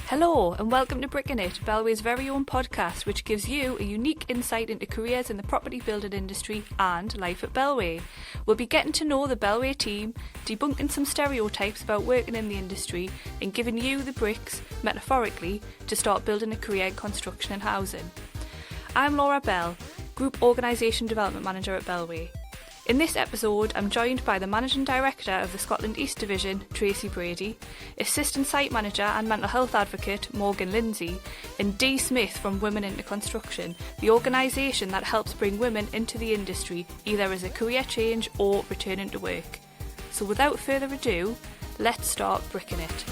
Hello and welcome to Bricking It, Bellway's very own podcast which gives you a unique insight into careers in the property building industry and life at Bellway. We'll be getting to know the Bellway team, debunking some stereotypes about working in the industry and giving you the bricks, metaphorically, to start building a career in construction and housing. I'm Laura Bell, Group Organisation Development Manager at Bellway. In this episode, I'm joined by the Managing Director of the Scotland East Division, Tracey Brady, Assistant Site Manager and Mental Health Advocate, Lindsay, and Dee Smith from Women into Construction, the organisation that helps bring women into the industry, either as a career change or returning to work. So without further ado, let's start bricking it.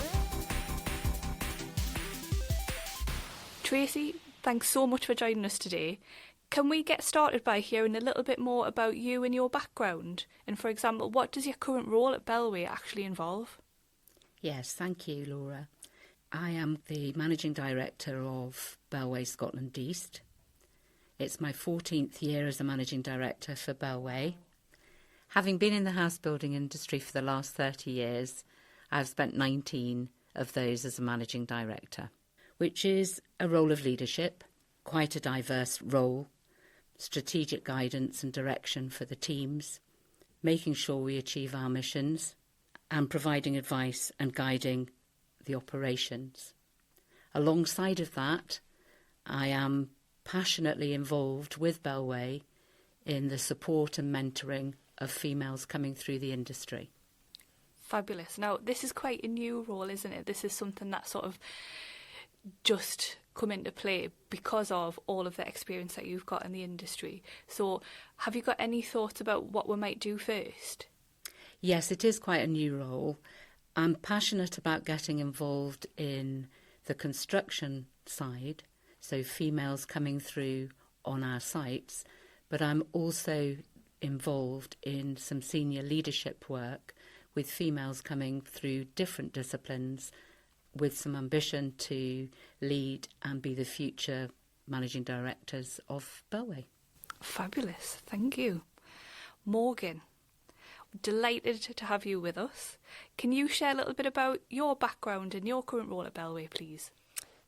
Tracey, thanks so much for joining us today. Can we get started by hearing a little bit more about you and your background? And for example, what does your current role at Bellway actually involve? Yes, thank you, Laura. I am the Managing Director of Bellway Scotland East. It's my 14th year as a Managing Director for Bellway. Having been in the house building industry for the last 30 years, I've spent 19 of those as a Managing Director, which is a role of leadership, quite a diverse role. Strategic guidance and direction for the teams, making sure we achieve our missions, and providing advice and guiding the operations. Alongside of that, I am passionately involved with Bellway in the support and mentoring of females coming through the industry. Fabulous. Now, this is quite a new role, isn't it? This is something that sort of just come into play because of all of the experience that you've got in the industry. So have you got any thoughts about what we might do first? Yes, it is quite a new role. I'm passionate about getting involved in the construction side, so females coming through on our sites, but I'm also involved in some senior leadership work with females coming through different disciplines with some ambition to lead and be the future managing directors of Bellway. Fabulous, thank you. Morgan, delighted to have you with us. Can you share a little bit about your background and your current role at Bellway, please?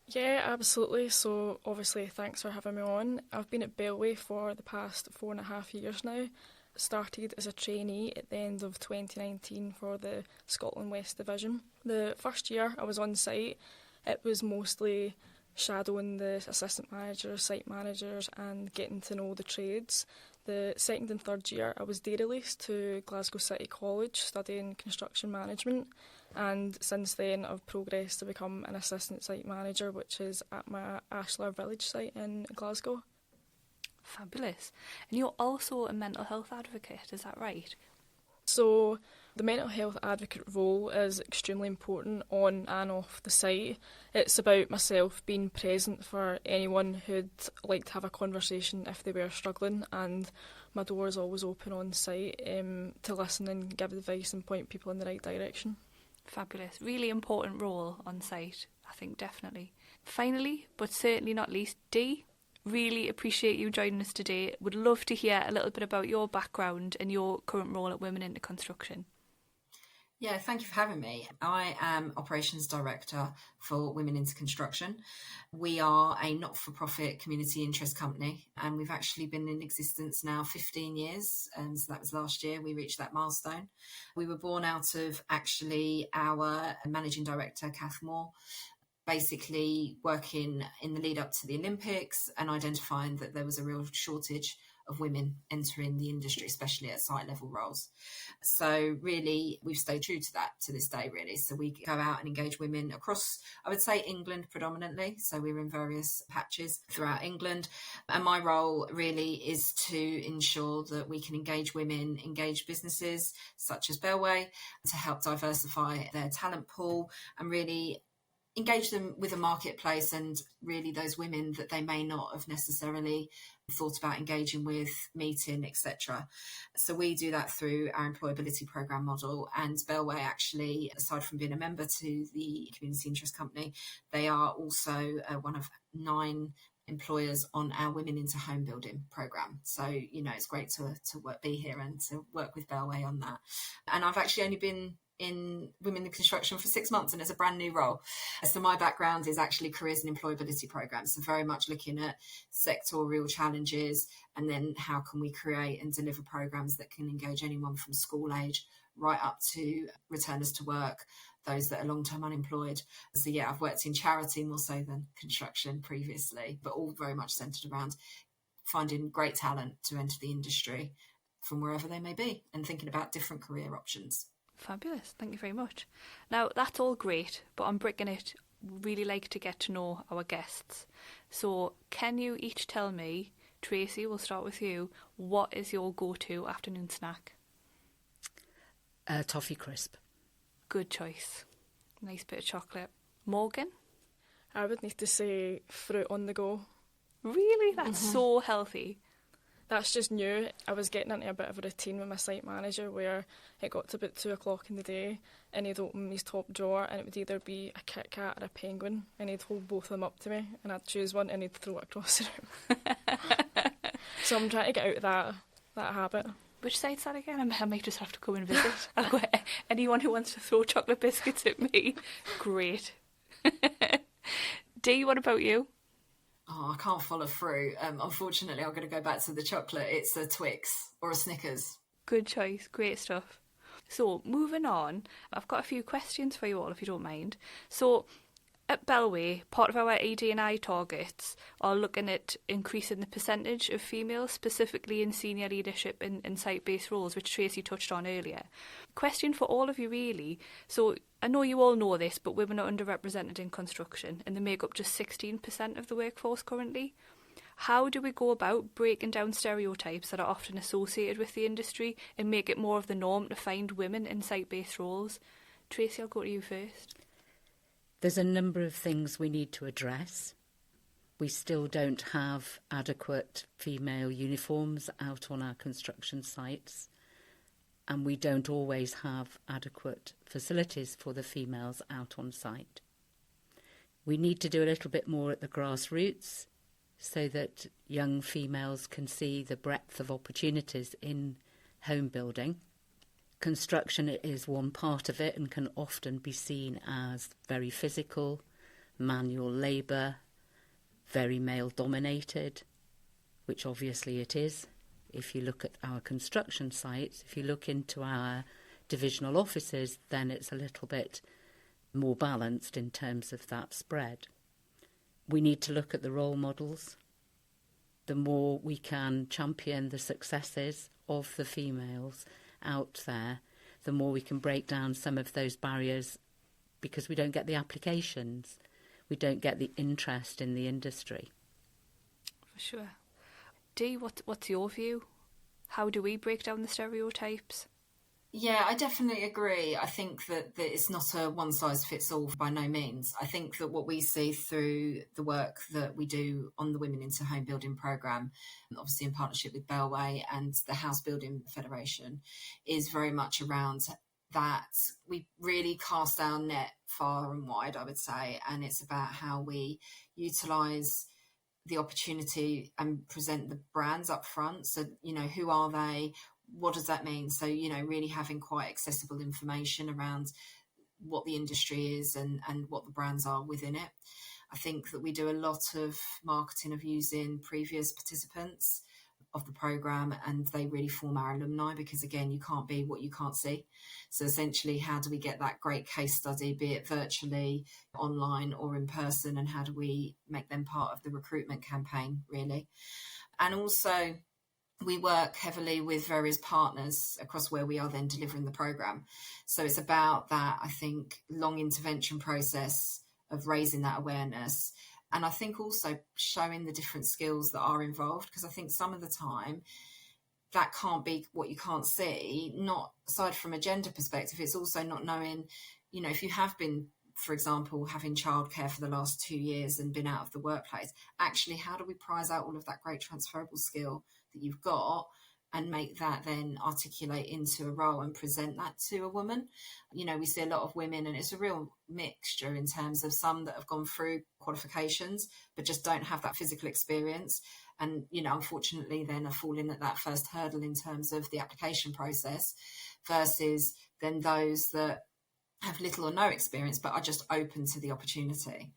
Yeah, absolutely. So obviously thanks for having me on. I've been at Bellway for the past 4.5 years now. Started as a trainee at the end of 2019 for the Scotland West Division. The first year I was on site, it was mostly shadowing the assistant managers, site managers and getting to know the trades. The second and third year I was day released to Glasgow City College studying construction management, and since then I've progressed to become an assistant site manager, which is at my Ashlar Village site in Glasgow. Fabulous. And you're also a mental health advocate, is that right? So the mental health advocate role is extremely important on and off the site. It's about myself being present for anyone who'd like to have a conversation if they were struggling, and my door is always open on site to listen and give advice and point people in the right direction. Fabulous. Really important role on site, I think, definitely. Finally, but certainly not least, Dee. Really appreciate you joining us today. Would love to hear a little bit about your background and your current role at Women into Construction. Yeah, thank you for having me. I am Operations Director for Women into Construction. We are a not-for-profit community interest company, and we've actually been in existence now 15 years. So that was last year we reached that milestone. We were born out of actually our Managing Director, Kath Moore, basically working in the lead up to the Olympics and identifying that there was a real shortage of women entering the industry, especially at site level roles. So really, we've stayed true to that to this day, really. So we go out and engage women across, I would say, England predominantly. So we're in various patches throughout England. And my role really is to ensure that we can engage women, engage businesses such as Bellway to help diversify their talent pool and really engage them with a marketplace and really those women that they may not have necessarily thought about engaging with, meeting, etc. So we do that through our employability programme model, and Bellway actually, aside from being a member to the Community Interest Company, they are also one of 9 employers on our Women into Home Building programme. So, you know, it's great to be here and to work with Bellway on that. And I've actually only been in women in construction for 6 months, and it's a brand new role. So my background is actually careers and employability programs, so very much looking at sectorial challenges, and then how can we create and deliver programs that can engage anyone from school age right up to returners to work, those that are long-term unemployed. So yeah, I've worked in charity more so than construction previously, but all very much centred around finding great talent to enter the industry from wherever they may be and thinking about different career options. Fabulous, thank you very much. Now, that's all great, but on Bricking It, we really like to get to know our guests. So can you each tell me, Tracey, we'll start with you, what is your go-to afternoon snack? Toffee crisp. Good choice. Nice bit of chocolate. Morgan? I would need to say fruit on the go. Really? That's so healthy. That's just new. I was getting into a bit of a routine with my site manager where it got to about 2 o'clock in the day and he'd open his top drawer and it would either be a Kit Kat or a Penguin, and he'd hold both of them up to me and I'd choose one and he'd throw it across the room. So I'm trying to get out of that habit. Which site's that again? I might just have to come and visit. I've got anyone who wants to throw chocolate biscuits at me. Great. Dee, what about you? Oh, I can't follow through. Unfortunately, I'm going to go back to the chocolate. It's a Twix or a Snickers. Good choice. Great stuff. So, moving on, I've got a few questions for you all, if you don't mind. So, at Bellway, part of our ED&I targets are looking at increasing the percentage of females, specifically in senior leadership in site-based roles, which Tracey touched on earlier. Question for all of you, really. So, I know you all know this, but women are underrepresented in construction, and they make up just 16% of the workforce currently. How do we go about breaking down stereotypes that are often associated with the industry and make it more of the norm to find women in site-based roles? Tracey, I'll go to you first. There's a number of things we need to address. We still don't have adequate female uniforms out on our construction sites, and we don't always have adequate facilities for the females out on site. We need to do a little bit more at the grassroots so that young females can see the breadth of opportunities in home building. Construction is one part of it and can often be seen as very physical, manual labour, very male-dominated, which obviously it is. If you look at our construction sites, if you look into our divisional offices, then it's a little bit more balanced in terms of that spread. We need to look at the role models. The more we can champion the successes of the females out there, the more we can break down some of those barriers, because we don't get the applications, we don't get the interest in the industry. For sure. Dee, what's your view? How do we break down the stereotypes? Yeah, I definitely agree. I think that it's not a one-size-fits-all by no means. I think that what we see through the work that we do on the Women into Home Building programme, obviously in partnership with Bellway and the House Building Federation, is very much around that we really cast our net far and wide, I would say, and it's about how we utilise the opportunity and present the brands up front. So, who are they? What does that mean? So, really having quite accessible information around what the industry is and what the brands are within it. I think that we do a lot of marketing of using previous participants of the programme, and they really form our alumni because, again, you can't be what you can't see. So essentially, how do we get that great case study, be it virtually, online or in person, and how do we make them part of the recruitment campaign, really? And also, we work heavily with various partners across where we are then delivering the programme. So it's about that, I think, long intervention process of raising that awareness. And I think also showing the different skills that are involved, because I think some of the time that can't be what you can't see, not aside from a gender perspective, it's also not knowing, if you have been, for example, having childcare for the last 2 years and been out of the workplace, actually, how do we prize out all of that great transferable skill that you've got and make that then articulate into a role and present that to a woman? We see a lot of women, and it's a real mixture in terms of some that have gone through qualifications but just don't have that physical experience, and unfortunately then are falling at that first hurdle in terms of the application process, versus then those that have little or no experience, but are just open to the opportunity.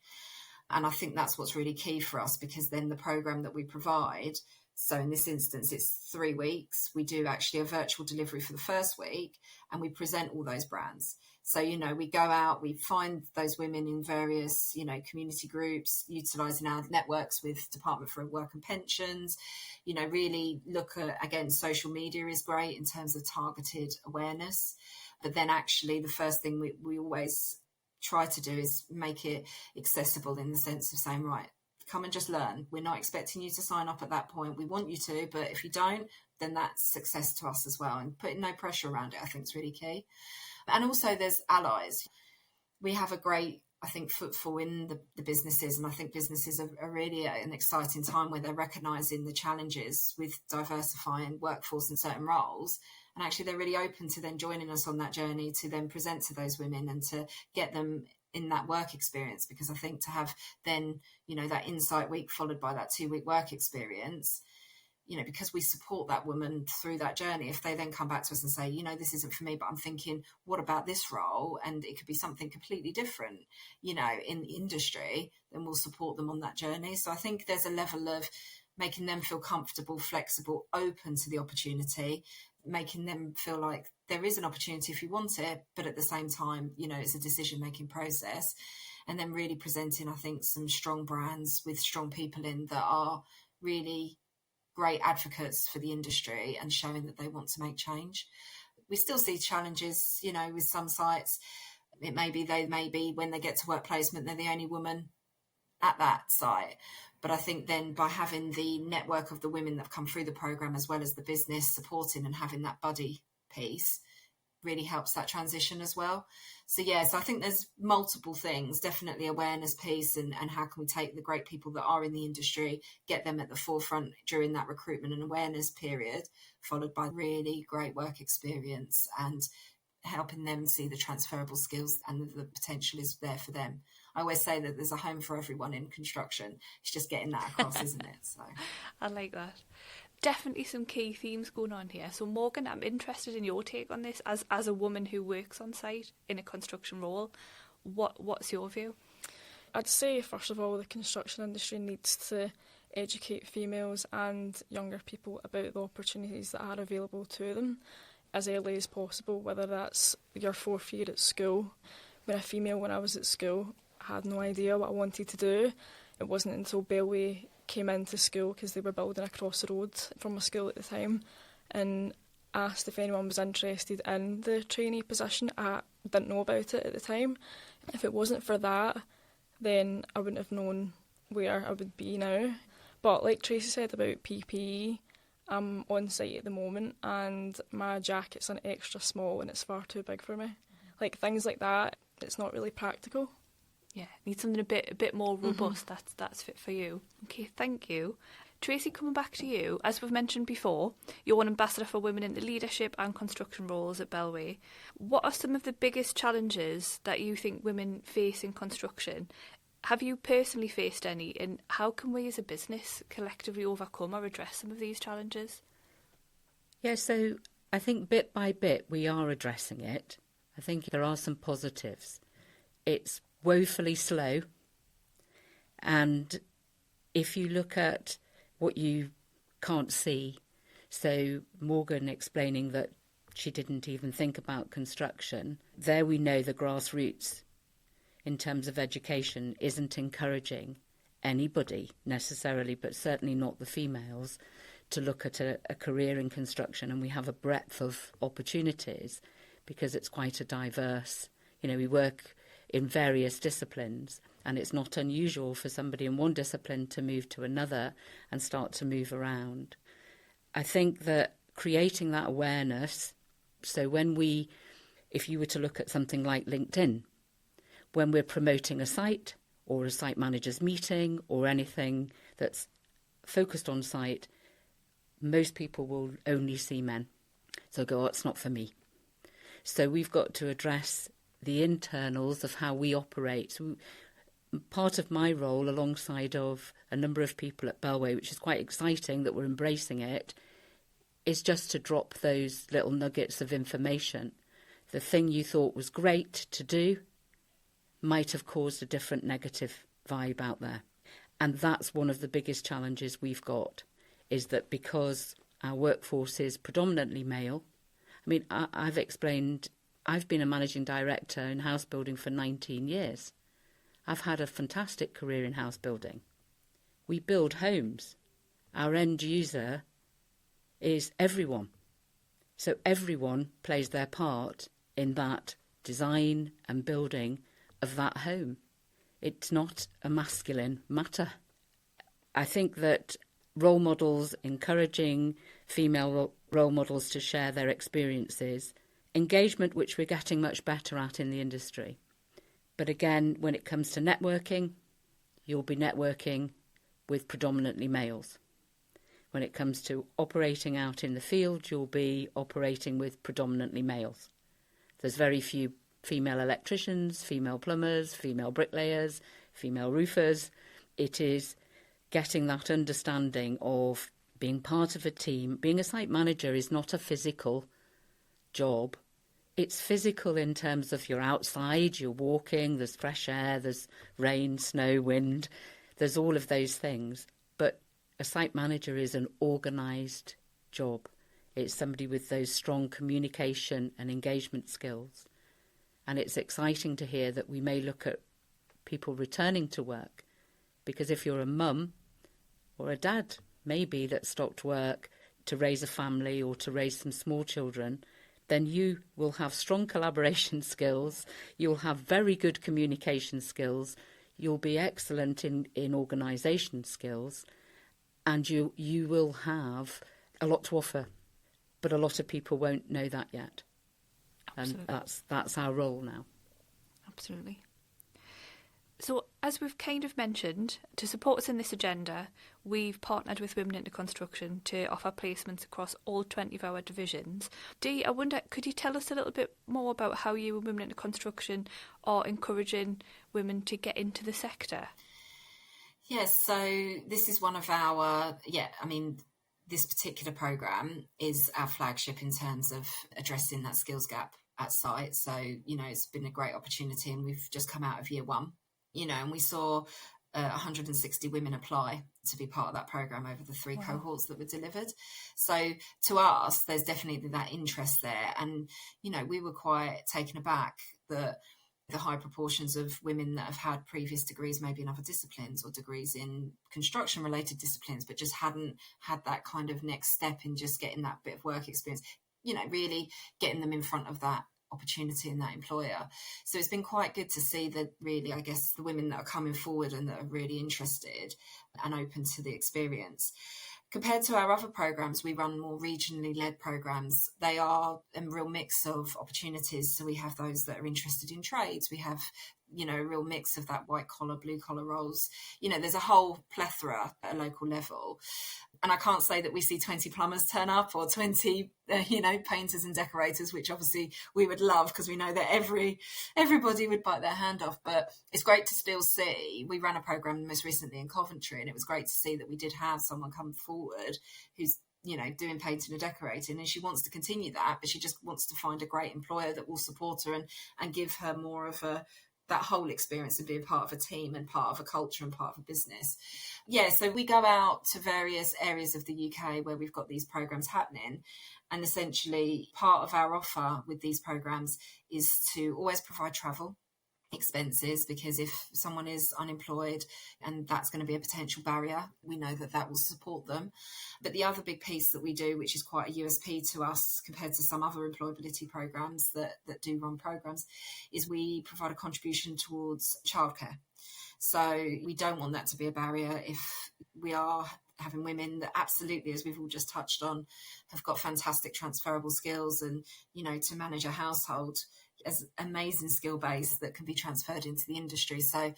And I think that's what's really key for us, because then the programme that we provide, so in this instance, it's 3 weeks. We do actually a virtual delivery for the first week, and we present all those brands. So, we go out, we find those women in various, community groups, utilising our networks with Department for Work and Pensions, really look at, again, social media is great in terms of targeted awareness. But then actually the first thing we always try to do is make it accessible, in the sense of saying, right, come and just learn. We're not expecting you to sign up at that point. We want you to, but if you don't, then that's success to us as well. And putting no pressure around it, I think, is really key. And also there's allies. We have a great, I think, footfall in the businesses, and I think businesses are really at an exciting time where they're recognising the challenges with diversifying workforce in certain roles. And actually they're really open to then joining us on that journey to then present to those women and to get them in that work experience. Because I think to have then, that insight week followed by that 2-week work experience, because we support that woman through that journey, if they then come back to us and say, this isn't for me, but I'm thinking, what about this role? And it could be something completely different, in the industry, then we'll support them on that journey. So I think there's a level of making them feel comfortable, flexible, open to the opportunity, making them feel like there is an opportunity if you want it, but at the same time, it's a decision-making process. And then really presenting, I think, some strong brands with strong people in that are really great advocates for the industry and showing that they want to make change. We still see challenges, with some sites. It may be when they get to work placement, they're the only woman at that site. But I think then by having the network of the women that have come through the programme, as well as the business supporting and having that buddy piece, really helps that transition as well. So I think there's multiple things, definitely awareness piece and how can we take the great people that are in the industry, get them at the forefront during that recruitment and awareness period, followed by really great work experience and helping them see the transferable skills and the potential is there for them. I always say that there's a home for everyone in construction. It's just getting that across, isn't it? So I like that. Definitely some key themes going on here. So Morgan, I'm interested in your take on this as a woman who works on site in a construction role. What's your view? I'd say, first of all, the construction industry needs to educate females and younger people about the opportunities that are available to them as early as possible, whether that's your 4th year at school. When I was at school, I had no idea what I wanted to do. It wasn't until Bellway came into school, because they were building across the road from my school at the time, and asked if anyone was interested in the trainee position. I didn't know about it at the time. If it wasn't for that, then I wouldn't have known where I would be now. But like Tracey said about PPE, I'm on site at the moment and my jacket's an extra small and it's far too big for me. Like things like that, it's not really practical. Yeah, need something a bit more robust. That's fit for you. Okay, thank you. Tracey, coming back to you, as we've mentioned before, you're an ambassador for women in the leadership and construction roles at Bellway. What are some of the biggest challenges that you think women face in construction? Have you personally faced any, and how can we as a business collectively overcome or address some of these challenges? Yeah, so I think bit by bit we are addressing it. I think there are some positives. It's woefully slow, and if you look at what you can't see, so Morgan explaining that she didn't even think about construction, there we know the grassroots in terms of education isn't encouraging anybody necessarily, but certainly not the females, to look at a career in construction. And we have a breadth of opportunities because it's quite a diverse, we work in various disciplines, and it's not unusual for somebody in one discipline to move to another and start to move around. I think that creating that awareness, so if you were to look at something like LinkedIn, when we're promoting a site or a site manager's meeting or anything that's focused on site, most people will only see men. So go, it's not for me. So we've got to address the internals of how we operate. So part of my role, alongside of a number of people at Bellway, which is quite exciting that we're embracing it, is just to drop those little nuggets of information the thing you thought was great to do might have caused a different negative vibe out there. And that's one of the biggest challenges we've got, is that because our workforce is predominantly male. I mean, I've explained, I've been a managing director in house building for 19 years. I've had a fantastic career in house building. We build homes. Our end user is everyone. So everyone plays their part in that design and building of that home. It's not a masculine matter. I think that role models, encouraging female role models to share their experiences, engagement, which we're getting much better at in the industry. But again, when it comes to networking, you'll be networking with predominantly males. When it comes to operating out in the field, you'll be operating with predominantly males. There's very few female electricians, female plumbers, female bricklayers, female roofers. It is getting that understanding of being part of a team. Being a site manager is not a physical job. It's physical in terms of you're outside, you're walking, there's fresh air, there's rain, snow, wind, there's all of those things. But a site manager is an organised job. It's somebody with those strong communication and engagement skills. And it's exciting to hear that we may look at people returning to work, because if you're a mum or a dad, maybe, that stopped work to raise a family or to raise some small children, then you will have strong collaboration skills, you'll have very good communication skills, you'll be excellent in organisation skills, and you will have a lot to offer. But a lot of people won't know that yet. Absolutely. And that's our role now. Absolutely. So, as we've kind of mentioned, to support us in this agenda, we've partnered with Women into Construction to offer placements across all 20 of our divisions. Dee, I wonder, could you tell us a little bit more about how you and Women into Construction are encouraging women to get into the sector? Yes, so this is one of our, this particular programme is our flagship in terms of addressing that skills gap at site. So, it's been a great opportunity, and we've just come out of year one, and we saw 160 women apply to be part of that programme over the three cohorts that were delivered. So to us, there's definitely that interest there. And, we were quite taken aback that the high proportions of women that have had previous degrees, maybe in other disciplines or degrees in construction related disciplines, but just hadn't had that kind of next step in just getting that bit of work experience, really getting them in front of that opportunity in that employer. So it's been quite good to see that really, I guess, the women that are coming forward and that are really interested and open to the experience. Compared to our other programs, we run more regionally led programs. They are a real mix of opportunities. So we have those that are interested in trades. We have, a real mix of that white collar, blue collar roles. There's a whole plethora at a local level. And I can't say that we see 20 plumbers turn up or 20, painters and decorators, which obviously we would love, because we know that everybody would bite their hand off. But it's great to still see. We ran a programme most recently in Coventry, and it was great to see that we did have someone come forward who's, doing painting and decorating, and she wants to continue that, but she just wants to find a great employer that will support her and give her more of that whole experience of being part of a team and part of a culture and part of a business. Yeah, so we go out to various areas of the UK where we've got these programs happening. And essentially part of our offer with these programs is to always provide travel expenses, because if someone is unemployed and that's going to be a potential barrier, we know that will support them. But the other big piece that we do, which is quite a USP to us compared to some other employability programs that do run programs, is we provide a contribution towards childcare. So we don't want that to be a barrier. If we are having women that absolutely, as we've all just touched on, have got fantastic transferable skills and, to manage a household, as amazing skill base that can be transferred into the industry. So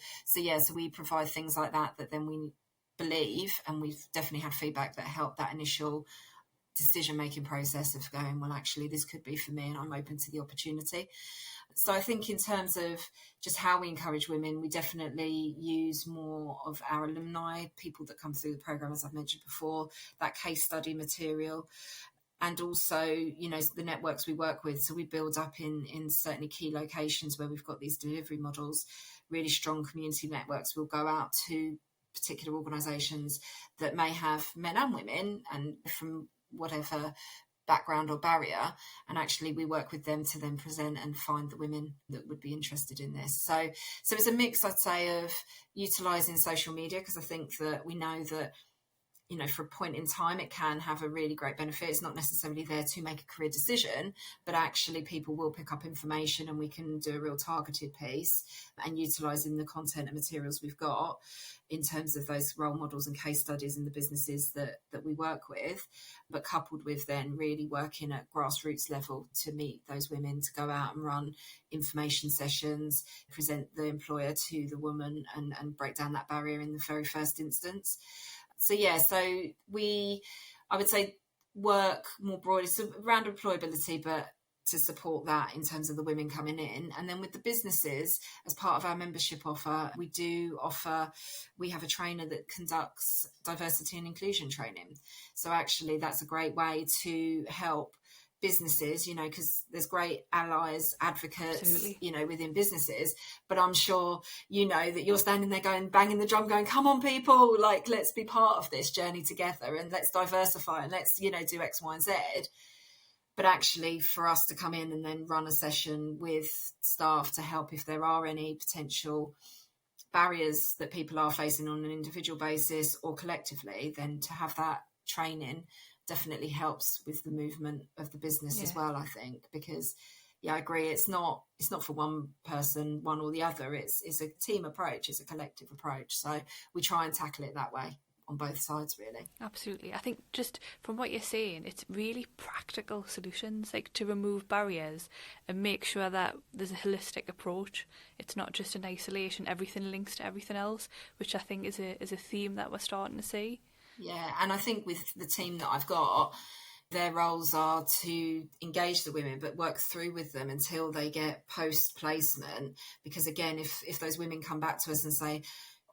we provide things like that then we believe, and we've definitely had feedback that helped that initial decision-making process of going, well, actually, this could be for me and I'm open to the opportunity. So I think in terms of just how we encourage women, we definitely use more of our alumni, people that come through the programme, as I've mentioned before, that case study material. and also, you know, the networks we work with. So we build up in certainly key locations where we've got these delivery models, really strong community networks. We'll go out to particular organisations that may have men and women and from whatever background or barrier, and actually we work with them to then present and find the women that would be interested in this. So it's a mix, I'd say, of utilising social media, because I think that we know that, you know, for a point in time, it can have a really great benefit. It's not necessarily there to make a career decision, but actually people will pick up information and we can do a real targeted piece and utilising the content and materials we've got in terms of those role models and case studies in the businesses that we work with, but coupled with then really working at grassroots level to meet those women, to go out and run information sessions, present the employer to the woman and break down that barrier in the very first instance. So I would say work more broadly, so around employability, but to support that in terms of the women coming in. And then with the businesses, as part of our membership offer, we have a trainer that conducts diversity and inclusion training. So actually that's a great way to help businesses, you know, because there's great allies, advocates, Absolutely. You know, within businesses, but I'm sure, you know, that you're standing there going, banging the drum going, come on people, like, let's be part of this journey together and let's diversify and let's, you know, do X, Y and Z. But actually for us to come in and then run a session with staff to help if there are any potential barriers that people are facing on an individual basis or collectively, then to have that training definitely helps with the movement of the business as well, I think, because I agree, it's not for one person, one or the other, it's a team approach, it's a collective approach, so we try and tackle it that way on both sides, really. Absolutely. I think just from what you're saying, it's really practical solutions, like to remove barriers and make sure that there's a holistic approach. It's not just in isolation, everything links to everything else, which I think is a theme that we're starting to see. Yeah, and I think with the team that I've got, their roles are to engage the women but work through with them until they get post-placement, because again, if those women come back to us and say,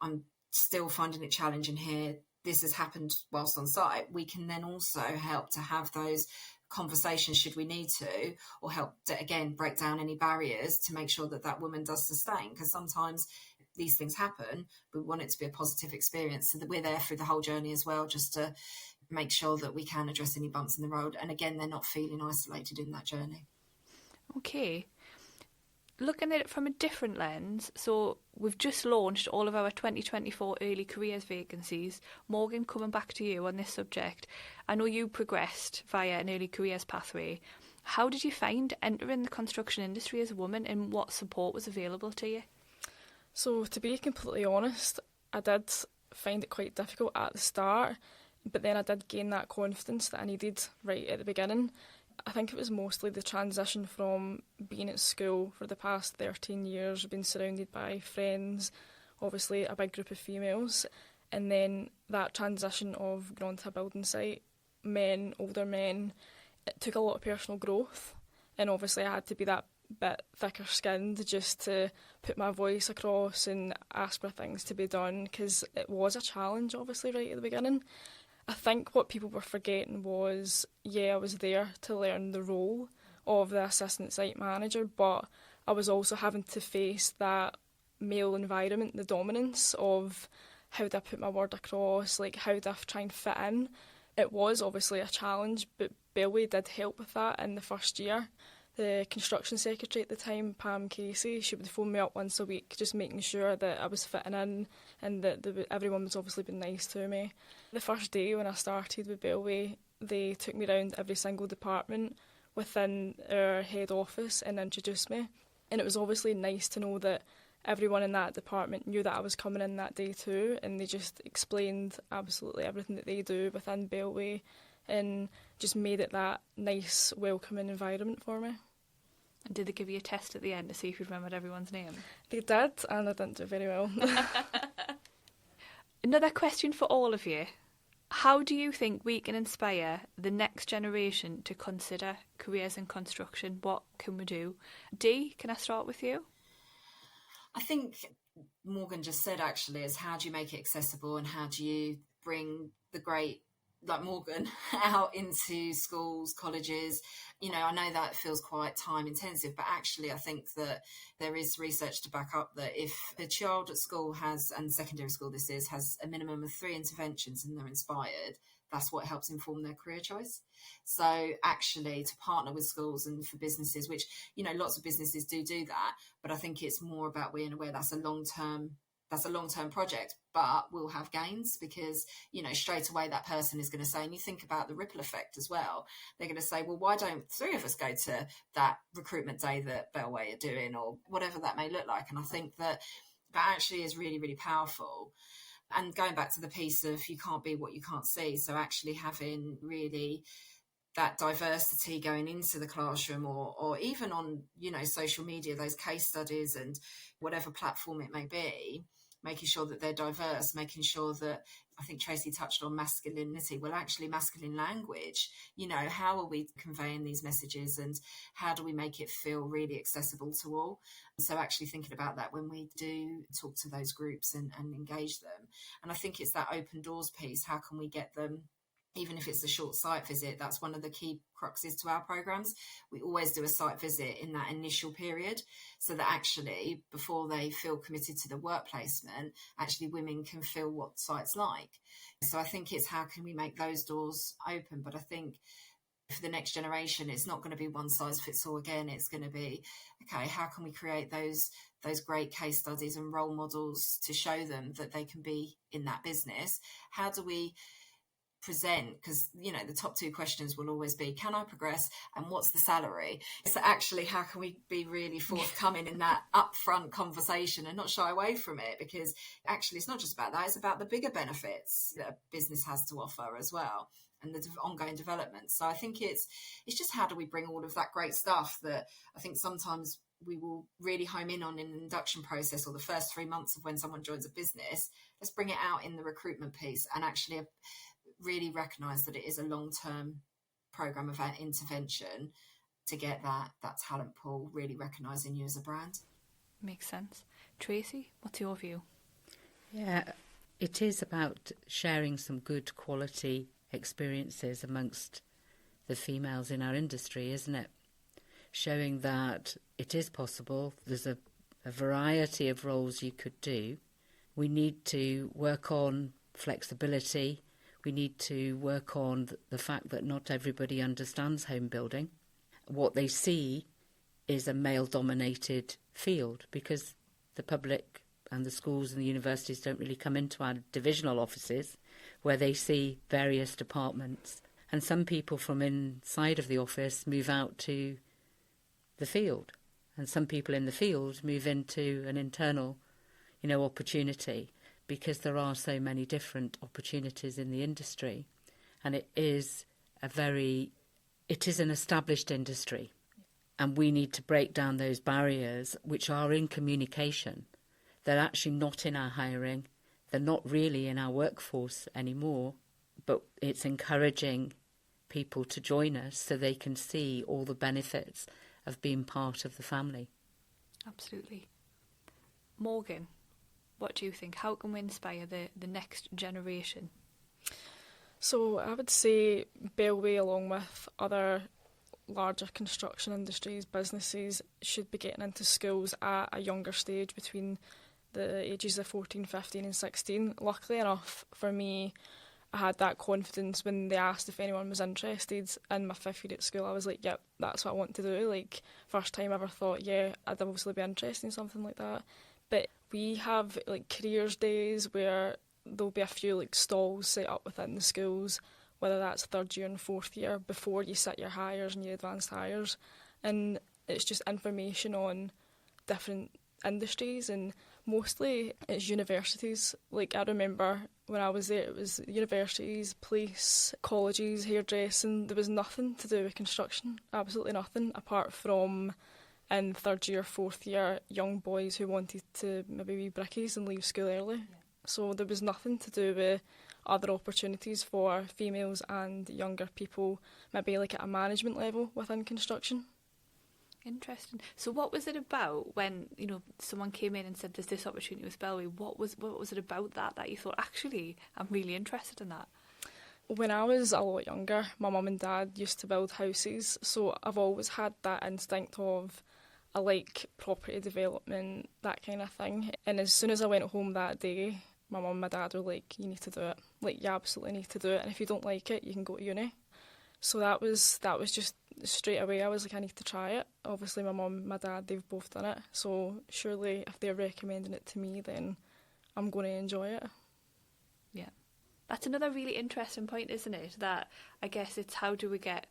I'm still finding it challenging here, this has happened whilst on site, we can then also help to have those conversations should we need to, or help to again break down any barriers to make sure that woman does sustain, because sometimes these things happen, but we want it to be a positive experience, so that we're there through the whole journey as well, just to make sure that we can address any bumps in the road, and again, they're not feeling isolated in that journey. Okay, looking at it from a different lens, so we've just launched all of our 2024 early careers vacancies. Morgan, coming back to you on this subject, I know you progressed via an early careers pathway. How did you find entering the construction industry as a woman, and what support was available to you? So to be completely honest, I did find it quite difficult at the start, but then I did gain that confidence that I needed right at the beginning. I think it was mostly the transition from being at school for the past 13 years, being surrounded by friends, obviously a big group of females, and then that transition of going onto a building site, men, older men, it took a lot of personal growth, and obviously I had to be that bit thicker skinned just to put my voice across and ask for things to be done, because it was a challenge obviously right at the beginning. I think what people were forgetting was, I was there to learn the role of the assistant site manager, but I was also having to face that male environment, the dominance of how do I put my word across, like how do I try and fit in. It was obviously a challenge, but Bellway did help with that in the first year. The construction secretary at the time, Pam Casey, she would phone me up once a week, just making sure that I was fitting in and that everyone was obviously been nice to me. The first day when I started with Bellway, they took me around every single department within our head office and introduced me. And it was obviously nice to know that everyone in that department knew that I was coming in that day too, and they just explained absolutely everything that they do within Bellway and just made it that nice, welcoming environment for me. And did they give you a test at the end to see if you remembered everyone's name? They did, and I didn't do very well. Another question for all of you. How do you think we can inspire the next generation to consider careers in construction? What can we do? Dee, can I start with you? I think Morgan just said actually is how do you make it accessible and how do you bring the great like Morgan, out into schools, colleges. I know that feels quite time intensive, but actually I think that there is research to back up that if a child at school and secondary school has a minimum of 3 interventions and they're inspired, that's what helps inform their career choice. So actually to partner with schools and for businesses, which, lots of businesses do that, but I think it's more about being aware that's a long-term project, but we'll have gains because, straight away that person is going to say, and you think about the ripple effect as well, they're going to say, well, why don't 3 of us go to that recruitment day that Bellway are doing, or whatever that may look like. And I think that actually is really, really powerful. And going back to the piece of you can't be what you can't see. So actually having really that diversity going into the classroom or even on, social media, those case studies and whatever platform it may be, making sure that they're diverse, making sure that, I think Tracey touched on masculinity. Well, actually masculine language, how are we conveying these messages and how do we make it feel really accessible to all? So actually thinking about that when we do talk to those groups and engage them. And I think it's that open doors piece. How can we get them, even if it's a short site visit? That's one of the key cruxes to our programs. We always do a site visit in that initial period so that actually before they feel committed to the work placement, actually women can feel what site's like. So I think it's how can we make those doors open? But I think for the next generation, it's not going to be one size fits all again. It's going to be, okay, how can we create those great case studies and role models to show them that they can be in that business? How do we present, because the top 2 questions will always be, can I progress and what's the salary? So actually how can we be really forthcoming in that upfront conversation and not shy away from it, because actually it's not just about that, it's about the bigger benefits that a business has to offer as well and the ongoing development. So I think it's just how do we bring all of that great stuff that I think sometimes we will really home in on in an induction process or the first 3 months of when someone joins a business. Let's bring it out in the recruitment piece and actually really recognise that it is a long-term programme of intervention to get that talent pool really recognising you as a brand. Makes sense. Tracey, what's your view? Yeah, it is about sharing some good quality experiences amongst the females in our industry, isn't it? Showing that it is possible. There's a variety of roles you could do. We need to work on flexibility. We need to work on the fact that not everybody understands home building. What they see is a male-dominated field because the public and the schools and the universities don't really come into our divisional offices where they see various departments. And some people from inside of the office move out to the field. And some people in the field move into an internal, opportunity, because there are so many different opportunities in the industry. And it is an established industry. And we need to break down those barriers which are in communication. They're actually not in our hiring. They're not really in our workforce anymore. But it's encouraging people to join us so they can see all the benefits of being part of the family. Absolutely. Morgan, what do you think? How can we inspire the next generation? So I would say Bellway, along with other larger construction industries, businesses, should be getting into schools at a younger stage between the ages of 14, 15 and 16. Luckily enough for me, I had that confidence when they asked if anyone was interested in my 5th year at school. I was like, yep, that's what I want to do. Like, first time I ever thought, yeah, I'd obviously be interested in something like that. But we have like careers days where there'll be a few like stalls set up within the schools, whether that's 3rd year and 4th year, before you sit your hires and your advanced hires. And it's just information on different industries, and mostly it's universities. Like, I remember when I was there, it was universities, police, colleges, hairdressing. There was nothing to do with construction, absolutely nothing, apart from in 3rd year, 4th year, young boys who wanted to maybe be brickies and leave school early. Yeah. So there was nothing to do with other opportunities for females and younger people, maybe like at a management level within construction. Interesting. So what was it about when, someone came in and said there's this opportunity with Bellway? What was it about that you thought, actually, I'm really interested in that? When I was a lot younger, my mum and dad used to build houses, so I've always had that instinct of I like property development, that kind of thing. And as soon as I went home that day, my mum and my dad were like, you need to do it. Like, you absolutely need to do it. And if you don't like it, you can go to uni. So that was just straight away. I was like, I need to try it. Obviously, my mum and my dad, they've both done it. So surely if they're recommending it to me, then I'm going to enjoy it. Yeah. That's another really interesting point, isn't it? That I guess it's how do we get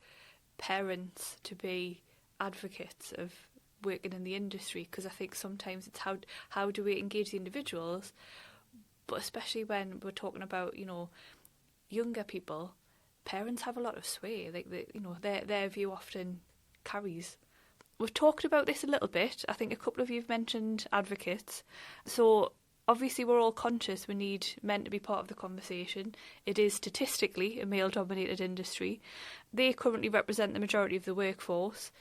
parents to be advocates of working in the industry, because I think sometimes it's how do we engage the individuals, but especially when we're talking about, you know, younger people, parents have a lot of sway. Like, their view often carries. We've talked about this a little bit. I think a couple of you have mentioned advocates. So obviously we're all conscious we need men to be part of the conversation. It is statistically a male-dominated industry. They currently represent the majority of the workforce.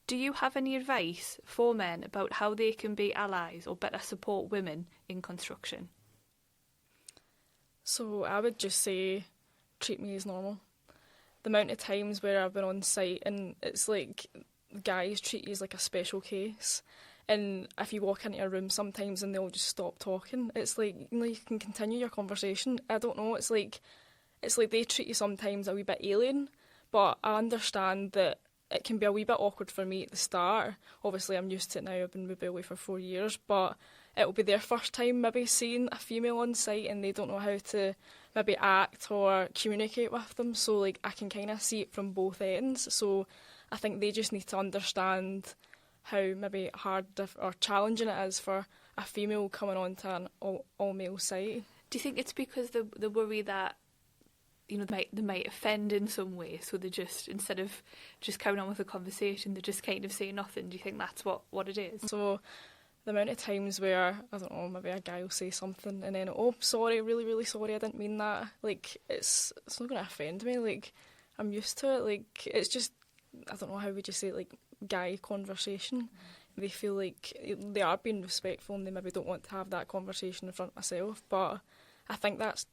Do you have any advice for men about how they can be allies or better support women in construction? So I would just say, treat me as normal. The amount of times where I've been on site and it's like guys treat you as like a special case, and if you walk into a room sometimes and they'll just stop talking, it's like, you know, you can continue your conversation. I don't know, it's like they treat you sometimes a wee bit alien, but I understand that it can be a wee bit awkward for me at the start. Obviously, I'm used to it now. I've been with Bellway for 4 years, but it'll be their first time maybe seeing a female on site and they don't know how to maybe act or communicate with them. So, like, I can kind of see it from both ends. So I think they just need to understand how maybe hard or challenging it is for a female coming onto an all-male site. Do you think it's because the worry that, you know, they might offend in some way, so they just, instead of just carrying on with the conversation, they just kind of say nothing? Do you think that's what it is? So the amount of times where, I don't know, maybe a guy will say something and then, oh, sorry, really, really sorry, I didn't mean that. Like, it's not going to offend me. Like, I'm used to it. Like, it's just, I don't know, how would you say it, like, guy conversation. They feel like they are being respectful and they maybe don't want to have that conversation in front of myself, but I think that's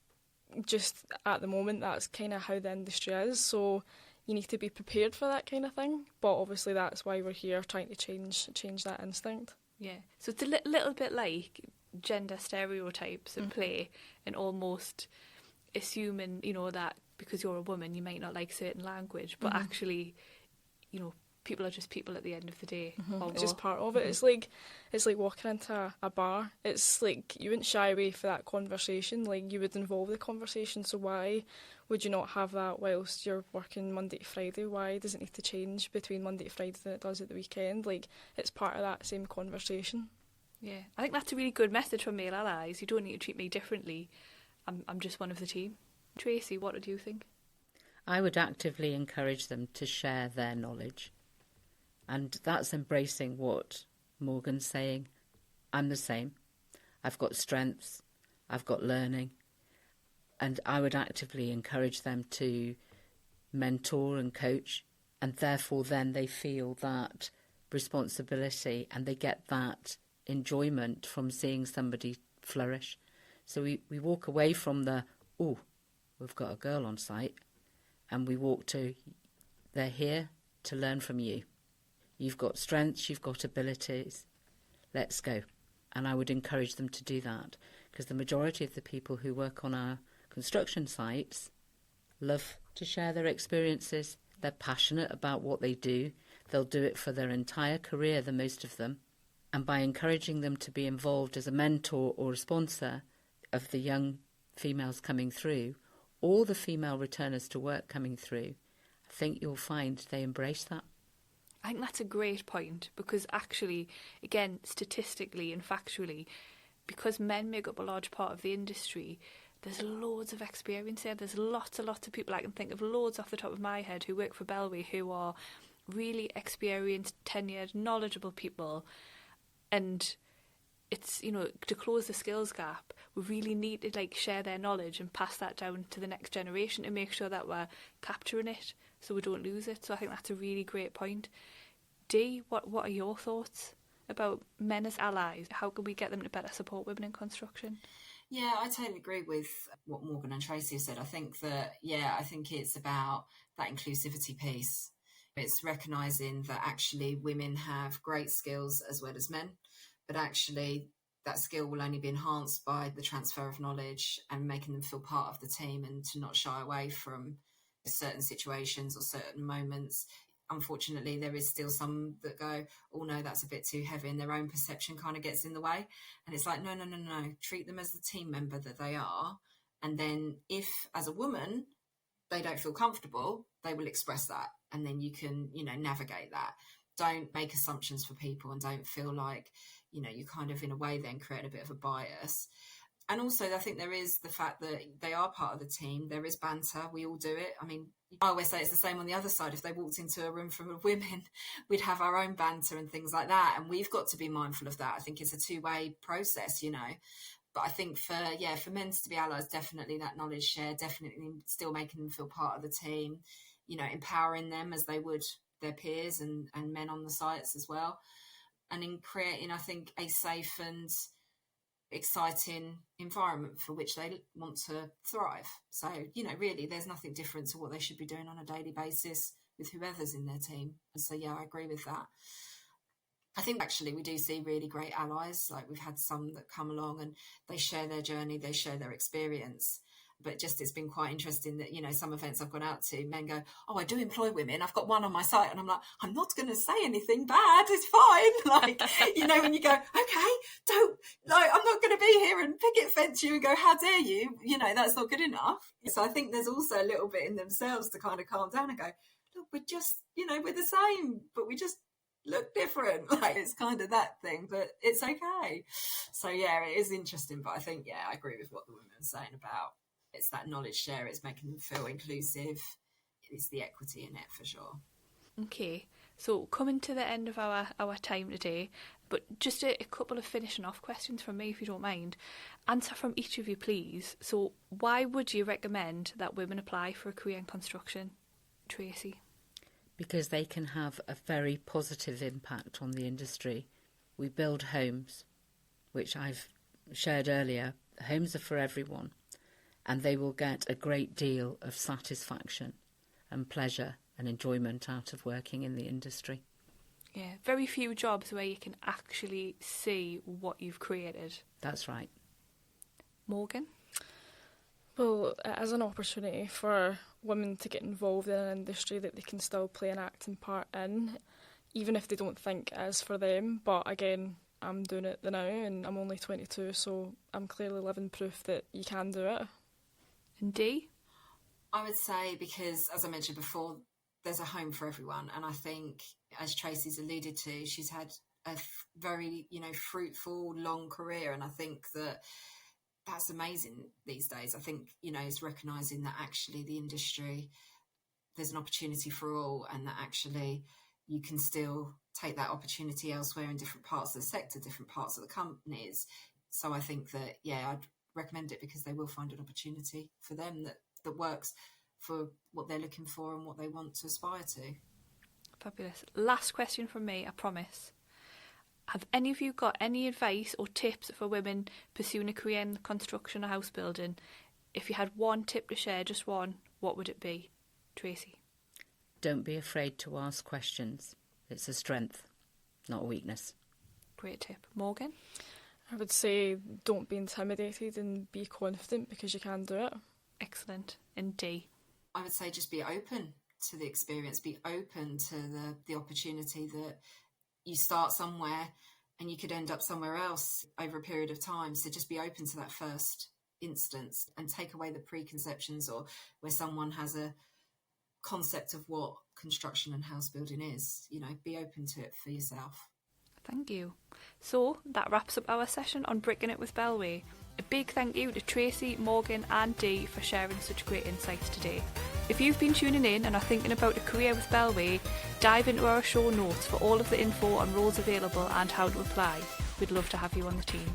just, at the moment, that's kind of how the industry is, so you need to be prepared for that kind of thing, but obviously that's why we're here, trying to change that instinct. Yeah, so it's a little bit like gender stereotypes at play, and almost assuming, you know, that because you're a woman you might not like certain language, but actually, you know, people are just people at the end of the day. It's just part of it. It's like walking into a bar. It's like you wouldn't shy away for that conversation. Like, you would involve the conversation. So why would you not have that whilst you're working Monday to Friday? Why does it need to change between Monday to Friday than it does at the weekend? Like, it's part of that same conversation. Yeah, I think that's a really good message for male allies. You don't need to treat me differently. I'm just one of the team. Tracey, what do you think? I would actively encourage them to share their knowledge. And that's embracing what Morgan's saying. I'm the same. I've got strengths. I've got learning. And I would actively encourage them to mentor and coach. And therefore then they feel that responsibility and they get that enjoyment from seeing somebody flourish. So we walk away from the, oh, we've got a girl on site. And we walk to, they're here to learn from you. You've got strengths, you've got abilities, let's go. And I would encourage them to do that, because the majority of the people who work on our construction sites love to share their experiences. They're passionate about what they do. They'll do it for their entire career, the most of them. And by encouraging them to be involved as a mentor or a sponsor of the young females coming through, or the female returners to work coming through, I think you'll find they embrace that. I think that's a great point, because actually, again, statistically and factually, because men make up a large part of the industry, there's loads of experience there. There's lots of people. I can think of loads off the top of my head who work for Bellway who are really experienced, tenured, knowledgeable people. And it's, you know, to close the skills gap, we really need to share their knowledge and pass that down to the next generation to make sure that we're capturing it so we don't lose it. So I think that's a really great point. Dee, what are your thoughts about men as allies? How can we get them to better support women in construction? Yeah, I totally agree with what Morgan and Tracey have said. I think that, I think it's about that inclusivity piece. It's recognising that actually women have great skills as well as men, but actually that skill will only be enhanced by the transfer of knowledge and making them feel part of the team, and to not shy away from certain situations or certain moments. Unfortunately, there is still some that go, oh no, that's a bit too heavy, and their own perception kind of gets in the way. And it's like, no. Treat them as the team member that they are. And then if, as a woman, they don't feel comfortable, they will express that. And then you can, navigate that. Don't make assumptions for people, and don't feel like, you kind of in a way then create a bit of a bias. And also, I think there is the fact that they are part of the team. There is banter. We all do it. I mean, I always say it's the same on the other side. If they walked into a room full of women, we'd have our own banter and things like that. And we've got to be mindful of that. I think it's a two-way process, But I think for men to be allies, definitely that knowledge share, definitely still making them feel part of the team, empowering them as they would their peers and men on the sites as well. And in creating, I think, a safe and exciting environment for which they want to thrive. So, really, there's nothing different to what they should be doing on a daily basis with whoever's in their team. And so, I agree with that. I think actually we do see really great allies. Like, we've had some that come along and they share their journey, they share their experience. But just it's been quite interesting that, some events I've gone out to, men go, oh, I do employ women. I've got one on my site. And I'm like, I'm not going to say anything bad. It's fine. Like, when you go, okay, I'm not going to be here and picket fence you and go, how dare you? That's not good enough. So I think there's also a little bit in themselves to kind of calm down and go, look, we're just, we're the same, but we just look different. Like, it's kind of that thing, but it's okay. So, it is interesting. But I think, I agree with what the women are saying about it's that knowledge share, it's making them feel inclusive, it's the equity in it for sure. Okay, so coming to the end of our time today, but just a couple of finishing off questions from me, if you don't mind. Answer from each of you, please. So why would you recommend that women apply for a career in construction? Tracey? Because they can have a very positive impact on the industry. We build homes, which I've shared earlier. Homes are for everyone. And they will get a great deal of satisfaction and pleasure and enjoyment out of working in the industry. Yeah, very few jobs where you can actually see what you've created. That's right. Morgan? Well, it is an opportunity for women to get involved in an industry that they can still play an acting part in, even if they don't think it is for them. But again, I'm doing it now and I'm only 22, so I'm clearly living proof that you can do it. And Dee? I would say because, as I mentioned before, there's a home for everyone. And I think, as Tracey's alluded to, she's had a very, fruitful, long career. And I think that that's amazing these days. I think, it's recognising that actually the industry, there's an opportunity for all, and that actually you can still take that opportunity elsewhere in different parts of the sector, different parts of the companies. So I think that, I'd recommend it because they will find an opportunity for them that works for what they're looking for and what they want to aspire to. Fabulous. Last question from me, I promise. Have any of you got any advice or tips for women pursuing a career in construction or house building? If you had one tip to share, just one, what would it be? Tracey? Don't be afraid to ask questions. It's a strength, not a weakness. Great tip. Morgan? I would say don't be intimidated and be confident because you can do it. Excellent. And Dee? I would say just be open to the experience, be open to the opportunity that you start somewhere and you could end up somewhere else over a period of time. So just be open to that first instance and take away the preconceptions or where someone has a concept of what construction and house building is. Be open to it for yourself. Thank you. So that wraps up our session on Bricking It With Bellway. A big thank you to Tracey, Morgan and Dee for sharing such great insights today. If you've been tuning in and are thinking about a career with Bellway, dive into our show notes for all of the info on roles available and how to apply. We'd love to have you on the team.